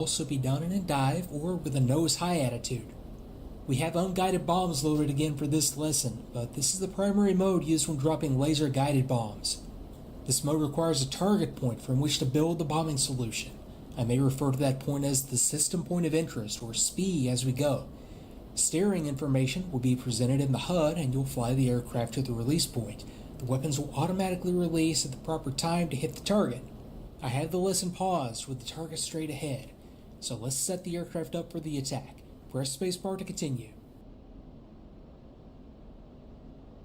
also be done in a dive or with a nose-high attitude. We have unguided bombs loaded again for this lesson, but this is the primary mode used when dropping laser-guided bombs. This mode requires a target point from which to build the bombing solution. I may refer to that point as the system point of interest, or SPI, as we go. Steering information will be presented in the HUD and you'll fly the aircraft to the release point. The weapons will automatically release at the proper time to hit the target. I have the lesson paused with the target straight ahead. So let's set the aircraft up for the attack. Press spacebar to continue.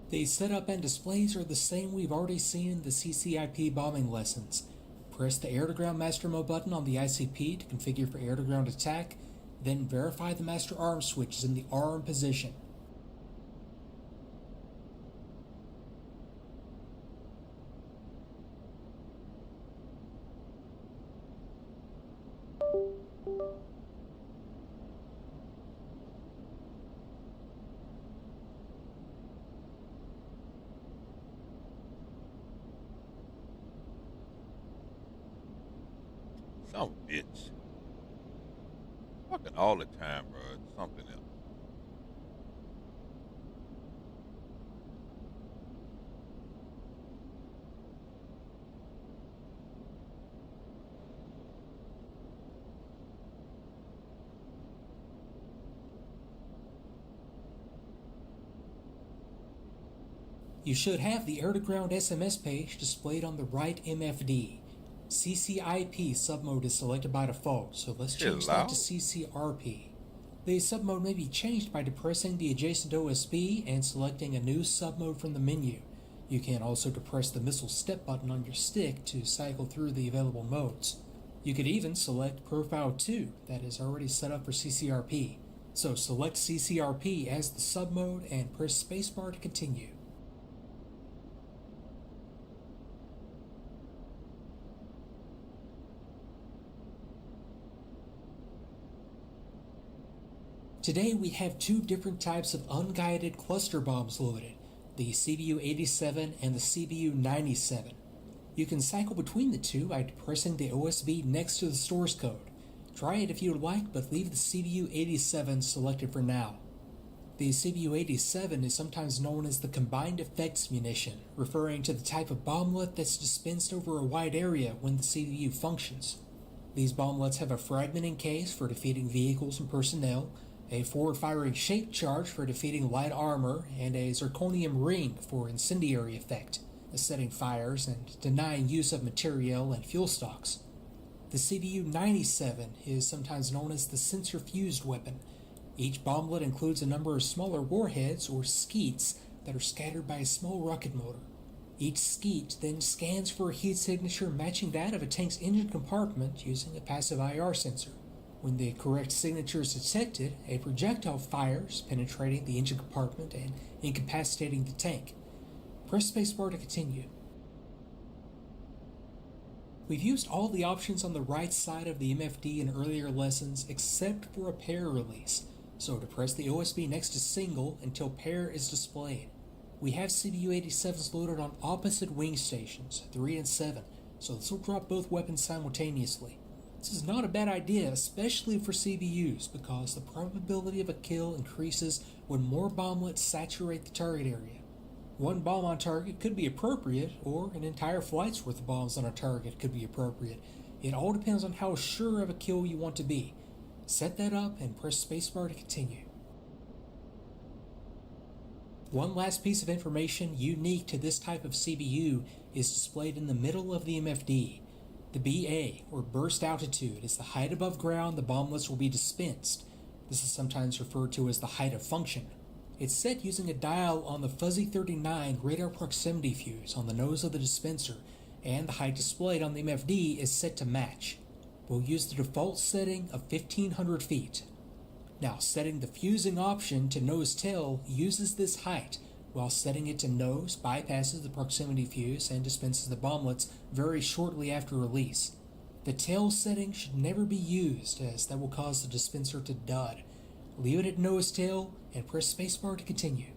The setup and displays are the same we've already seen in the CCIP bombing lessons. Press the air-to-ground master mode button on the ICP to configure for air-to-ground attack, then verify the master arm switch is in the arm position. Some bitch. Fucking all the time, bro. It's something else. You should have the air-to-ground SMS page displayed on the right MFD. CCIP submode is selected by default, so let's change that to CCRP. The submode may be changed by depressing the adjacent OSB and selecting a new submode from the menu. You can also depress the missile step button on your stick to cycle through the available modes. You could even select Profile 2 that is already set up for CCRP. So select CCRP as the submode and press spacebar to continue. Today we have two different types of unguided cluster bombs loaded, the CBU-87 and the CBU-97. You can cycle between the two by depressing the OSB next to the source code. Try it if you would like, but leave the CBU-87 selected for now. The CBU-87 is sometimes known as the Combined Effects Munition, referring to the type of bomblet that's dispensed over a wide area when the CBU functions. These bomblets have a fragmenting case for defeating vehicles and personnel, a forward-firing shape charge for defeating light armor, and a zirconium ring for incendiary effect, setting fires and denying use of materiel and fuel stocks. The CBU-97 is sometimes known as the sensor-fused weapon. Each bomblet includes a number of smaller warheads, or skeets, that are scattered by a small rocket motor. Each skeet then scans for a heat signature matching that of a tank's engine compartment using a passive IR sensor. When the correct signature is detected, a projectile fires, penetrating the engine compartment and incapacitating the tank. Press spacebar to continue. We've used all the options on the right side of the MFD in earlier lessons except for a pair release, so depress the OSB next to single until pair is displayed. We have CBU-87s loaded on opposite wing stations, 3 and 7, so this will drop both weapons simultaneously. This is not a bad idea, especially for CBUs, because the probability of a kill increases when more bomblets saturate the target area. One bomb on target could be appropriate, or an entire flight's worth of bombs on a target could be appropriate. It all depends on how sure of a kill you want to be. Set that up and press spacebar to continue. One last piece of information unique to this type of CBU is displayed in the middle of the MFD. The BA, or burst altitude, is the height above ground the bomblets will be dispensed. This is sometimes referred to as the height of function. It's set using a dial on the Fuzzy 39 radar proximity fuse on the nose of the dispenser, and the height displayed on the MFD is set to match. We'll use the default setting of 1500 feet. Now, setting the fusing option to nose-tail uses this height, while setting it to nose bypasses the proximity fuse and dispenses the bomblets very shortly after release. The tail setting should never be used, as that will cause the dispenser to dud. Leave it at nose-tail and press spacebar to continue.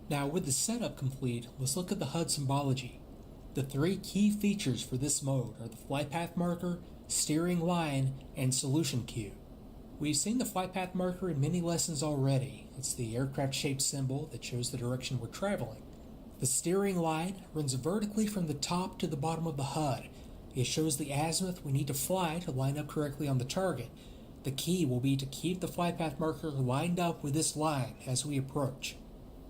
Now, with the setup complete, let's look at the HUD symbology. The three key features for this mode are the flight path marker, steering line, and solution queue. We've seen the flight path marker in many lessons already. It's the aircraft-shaped symbol that shows the direction we're traveling. The steering line runs vertically from the top to the bottom of the HUD. It shows the azimuth we need to fly to line up correctly on the target. The key will be to keep the flight path marker lined up with this line as we approach.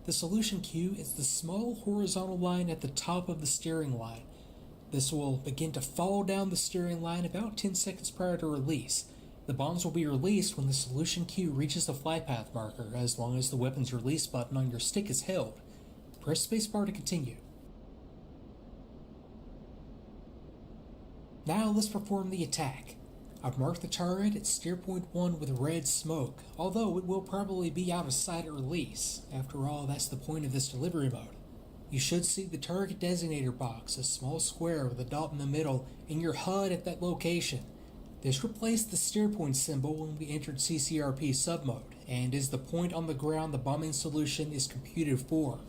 The solution queue is the small horizontal line at the top of the steering line. This will begin to fall down the steering line about 10 seconds prior to release. The bombs will be released when the solution queue reaches the flight path marker, as long as the weapons release button on your stick is held. Press spacebar to continue. Now let's perform the attack. I've marked the target at steer point 1 with red smoke, although it will probably be out of sight at release. After all, that's the point of this delivery mode. You should see the target designator box, a small square with a dot in the middle, in your HUD at that location. This replaced the steer point symbol when we entered CCRP submode, and is the point on the ground the bombing solution is computed for.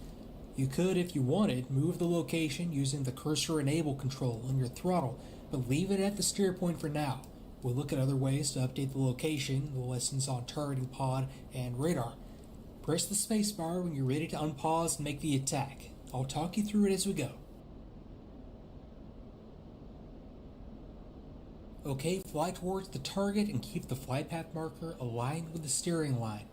You could, if you wanted, move the location using the cursor enable control on your throttle, but leave it at the steer point for now. We'll look at other ways to update the location, the lessons on targeting pod and radar. Press the spacebar when you're ready to unpause and make the attack. I'll talk you through it as we go. Okay, fly towards the target and keep the flight path marker aligned with the steering line.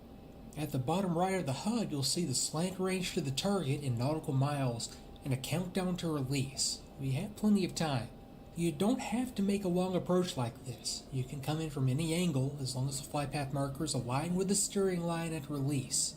At the bottom right of the HUD, you'll see the slant range to the target in nautical miles and a countdown to release. We have plenty of time. You don't have to make a long approach like this. You can come in from any angle as long as the flight path marker is aligned with the steering line at release.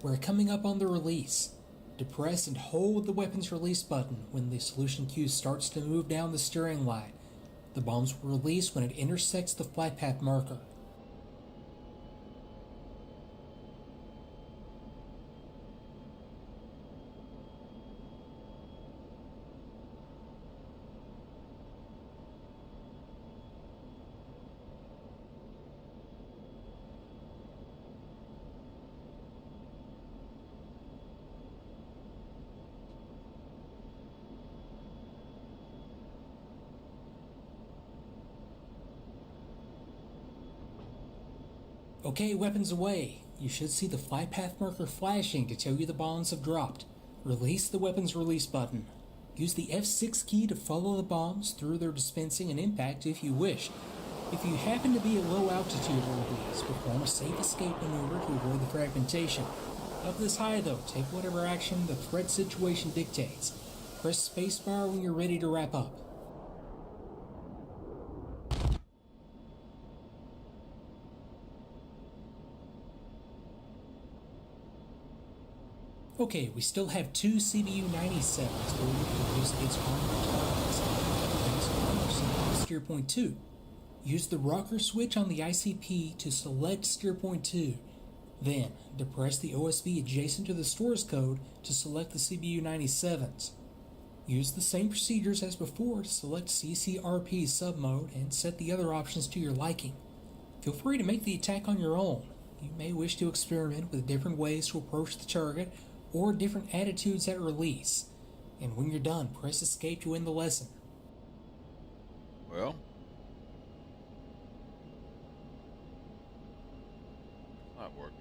We're coming up on the release. Depress and hold the weapons release button when the solution queue starts to move down the steering line. The bombs will release when it intersects the flight path marker. Okay, weapons away. You should see the flight path marker flashing to tell you the bombs have dropped. Release the weapons release button. Use the F6 key to follow the bombs through their dispensing and impact if you wish. If you happen to be at low altitude release, perform a safe escape maneuver to avoid the fragmentation. Up this high though, take whatever action the threat situation dictates. Press spacebar when you're ready to wrap up. Okay, we still have two CBU 97s loaded to use its armored targets. Steer point 2. Use the rocker switch on the ICP to select steer point 2. Then, depress the OSB adjacent to the source code to select the CBU 97s. Use the same procedures as before to select CCRP submode and set the other options to your liking. Feel free to make the attack on your own. You may wish to experiment with different ways to approach the target or different attitudes at release. And when you're done, press escape to end the lesson. Well, it's not working.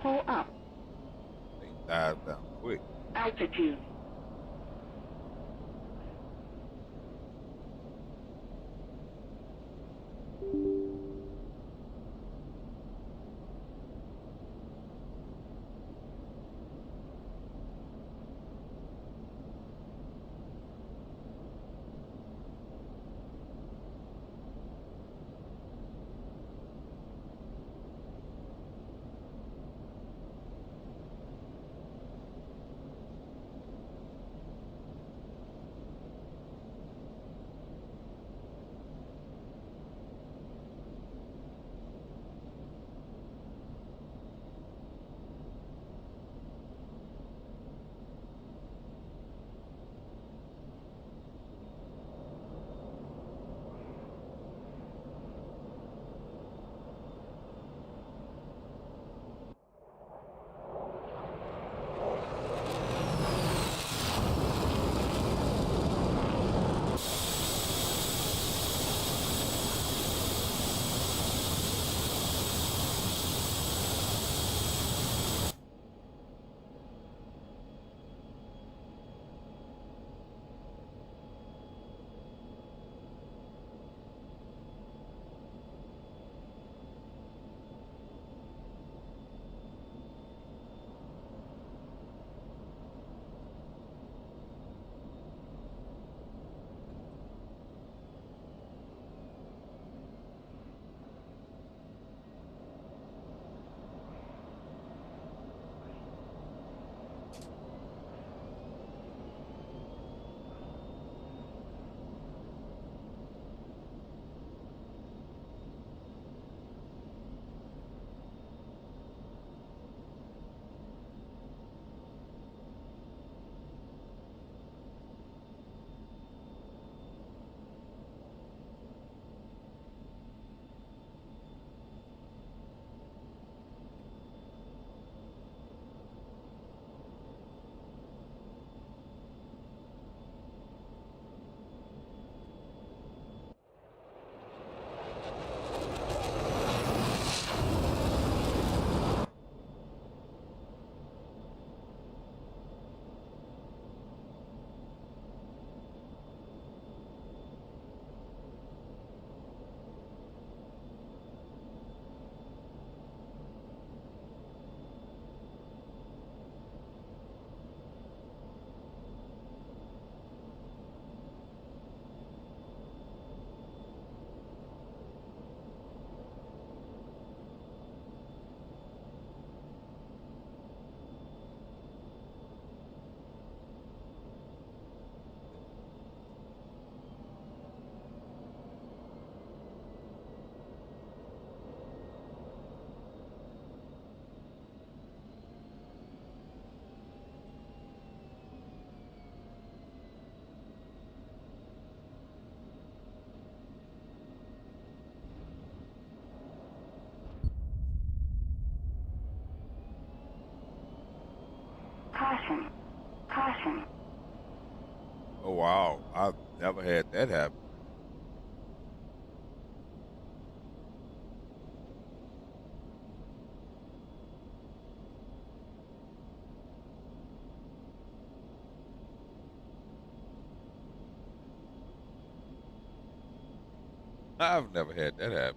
Pull up. They dive down quick. Altitude. Caution. Caution. Oh wow, I've never had that happen. I've never had that happen.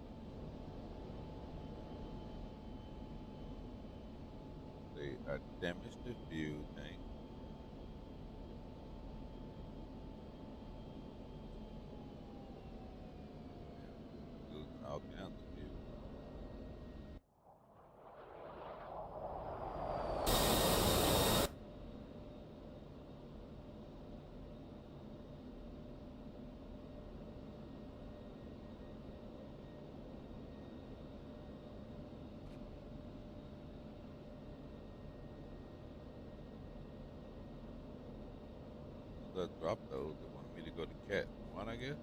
See, I damaged the fuel tank. Yeah, losing all kinds of fuel. As soon as I dropped those, they wanted me to go to Cat 1, I guess.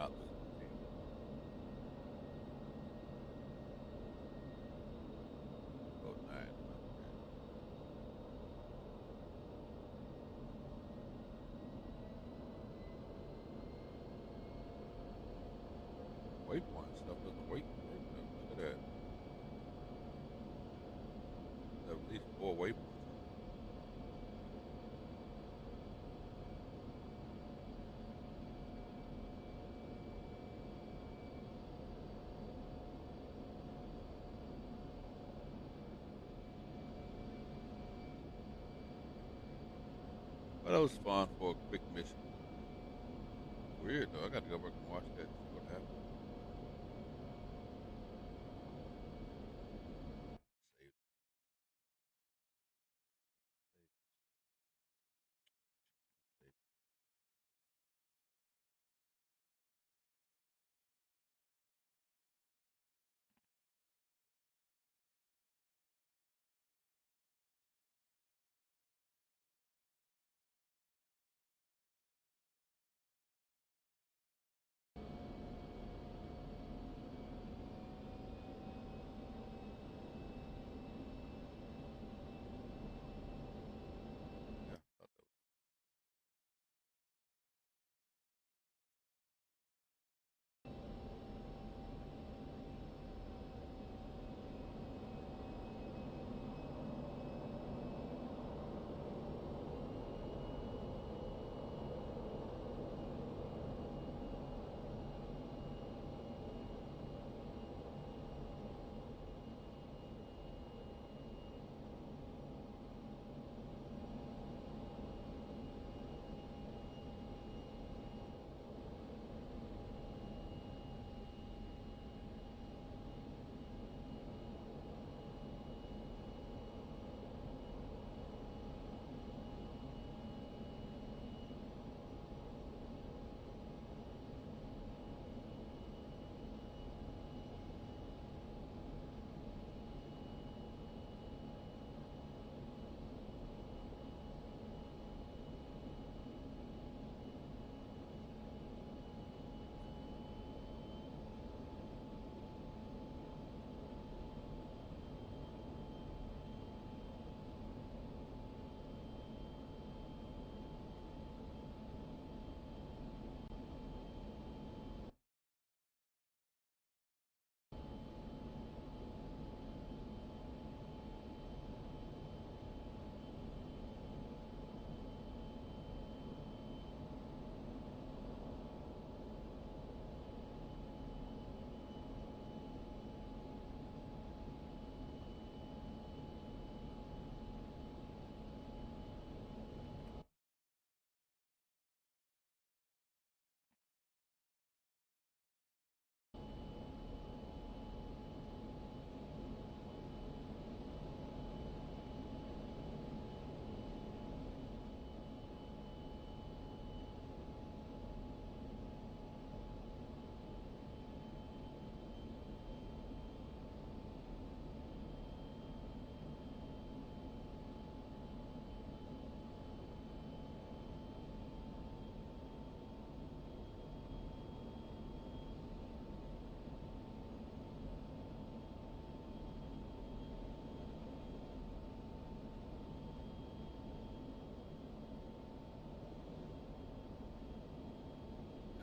not looking to you. Oh, 900. Waypoint stuff doesn't work though. Look at that. There's at least 4 waypoints on it. But that was fun for a quick mission. Weird though. I got to go back and watch that and see what happened. Save. Save. Yeah, thought that was.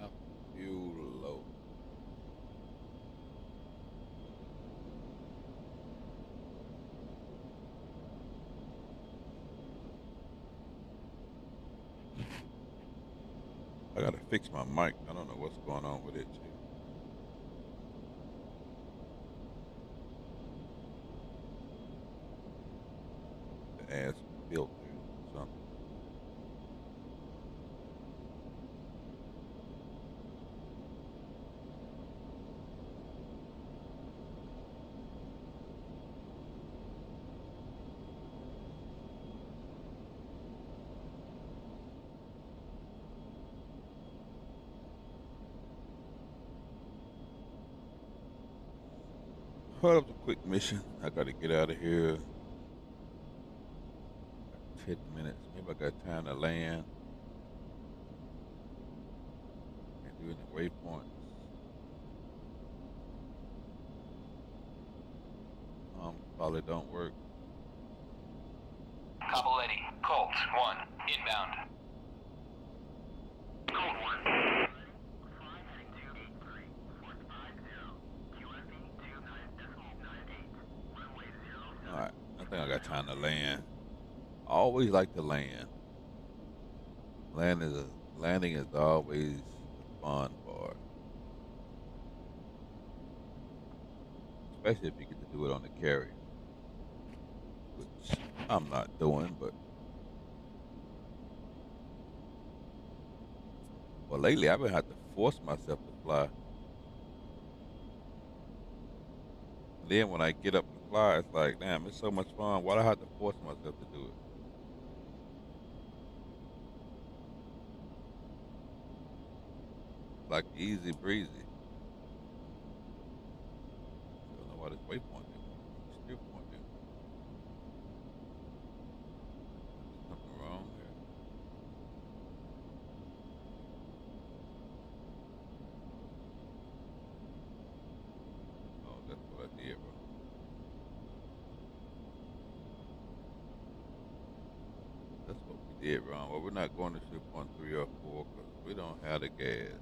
Now, fuel low. I gotta fix my mic. I don't know what's going on with it too. To add some filters or something. Well, that was a quick mission. I gotta get out of here. Like 10 minutes. Maybe I got time to land and do any work. waypoints. Probably don't work. Cobble Eddy, Colt 1, inbound. Colt 1. Fly heading to 83450, QFB 29.98, runway 07. Alright, I think I got time to land. I always like to land. Landing is always the fun part. Especially if you get to do it on the carrier. Which I'm not doing, but well, lately I've been having to force myself to fly. And then when I get up and fly, it's like, damn, it's so much fun. Why do I have to force myself to do it? Like easy breezy. Don't know why this waypoint is. Still pointing. Something wrong here. Oh, that's what I did wrong. That's what we did wrong. Well, we're not going to ship 1, 3, or 4 because we don't have the gas.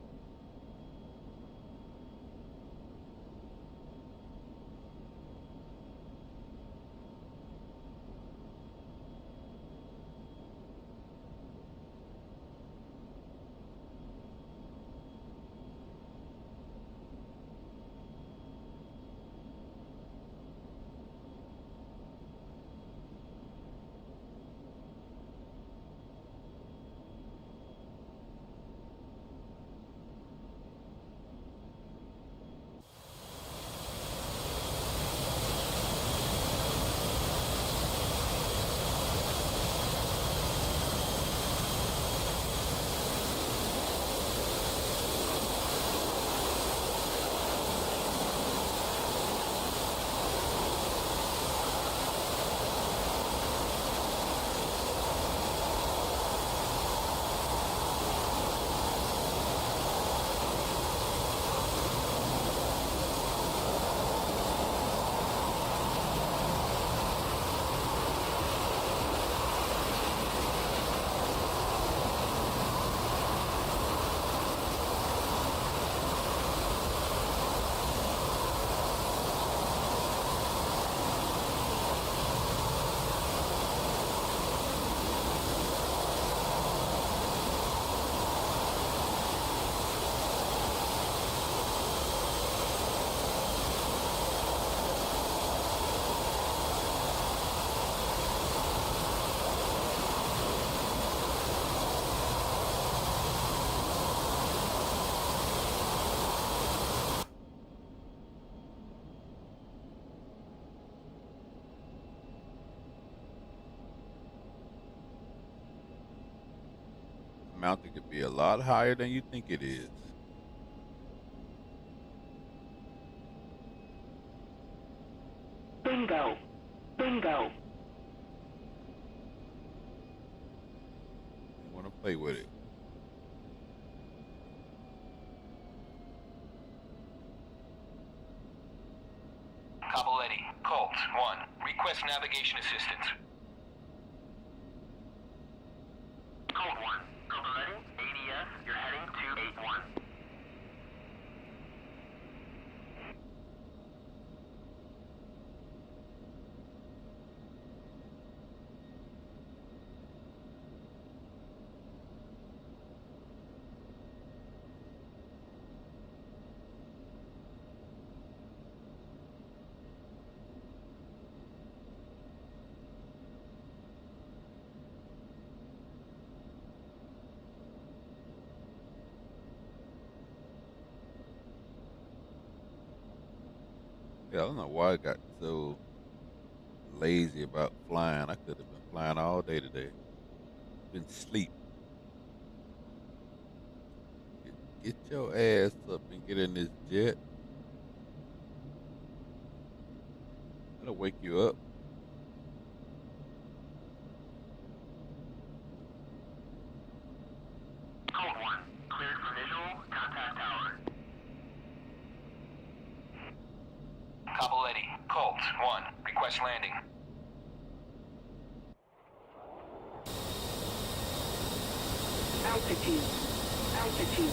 Mountain could be a lot higher than you think it is. Bingo. Bingo. You want to play with it. Cobble Eddy, Colt 1, request navigation assistance. Colt 1, Cobble Eddy, ADS, you're heading to 81. Yeah, I don't know why I got so lazy about flying. I could have been flying all day today. Been sleep. Get your ass up and get in this jet. That'll wake you up. Colt 1, cleared for visual, contact tower. Vault 1, request landing. Altitude. Altitude.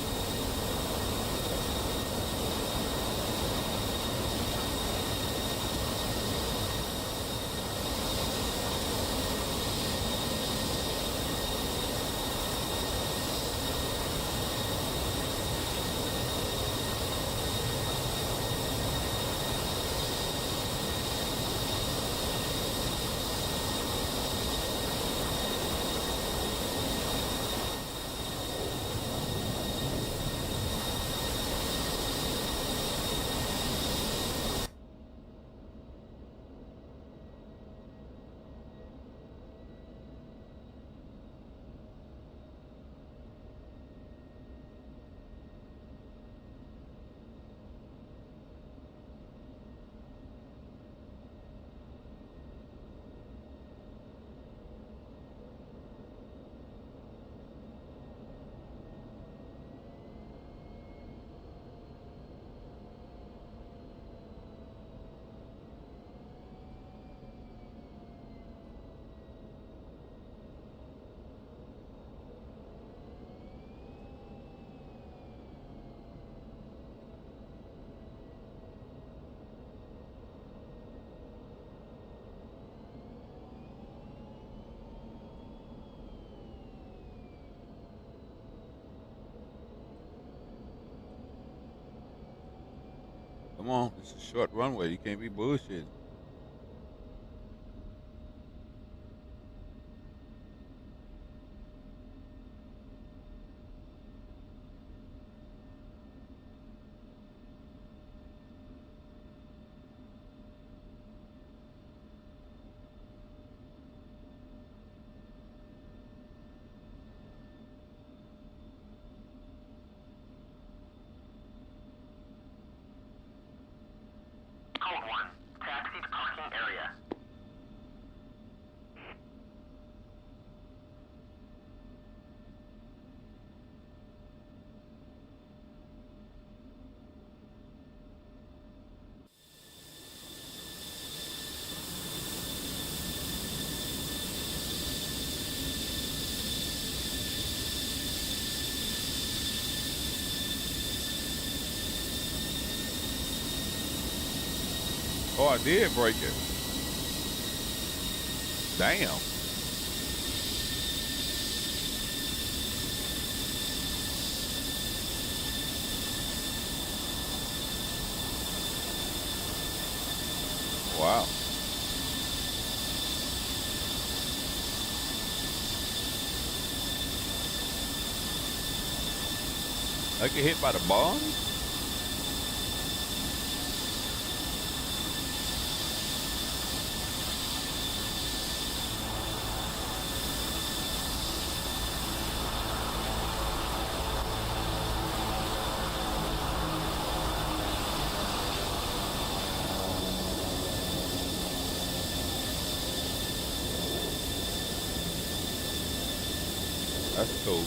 Come on, this is a short runway. You can't be bullshitting. Code 1, taxi to parking area. Oh, I did break it. Damn. Wow. I get hit by the bomb? That's cool.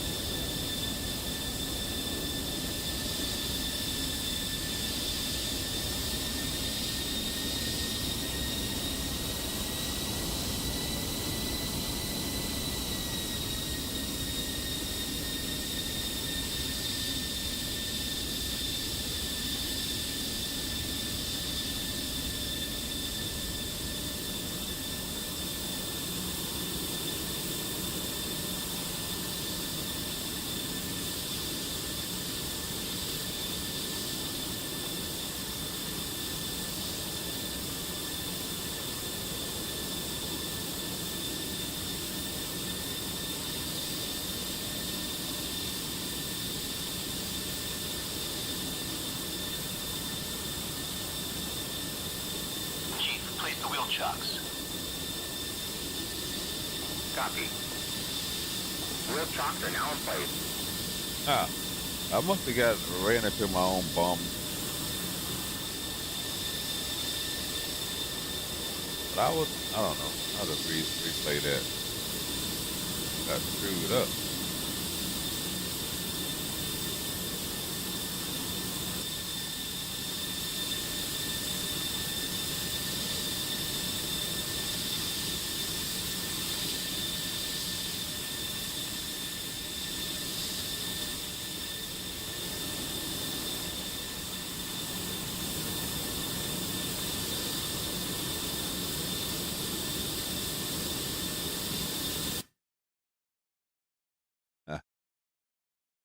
Chief, place the wheel chocks. Copy. Wheel chocks are now in place. Ah, I must have ran into my own bum. But I don't know. I'll just replay that. Got screwed up.